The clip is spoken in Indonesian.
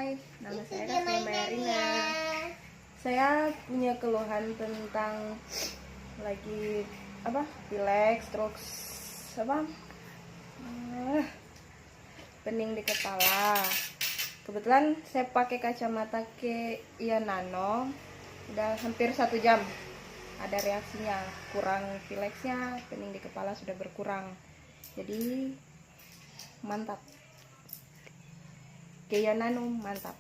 Hai, nama saya Kastia Marina. Saya punya keluhan tentang lagi pilek, stroke, pening di kepala. Kebetulan saya pakai kacamata ke Nano, udah hampir 1 jam. Ada reaksinya, kurang pileksnya, pening di kepala sudah berkurang. Jadi mantap. Nano mantap.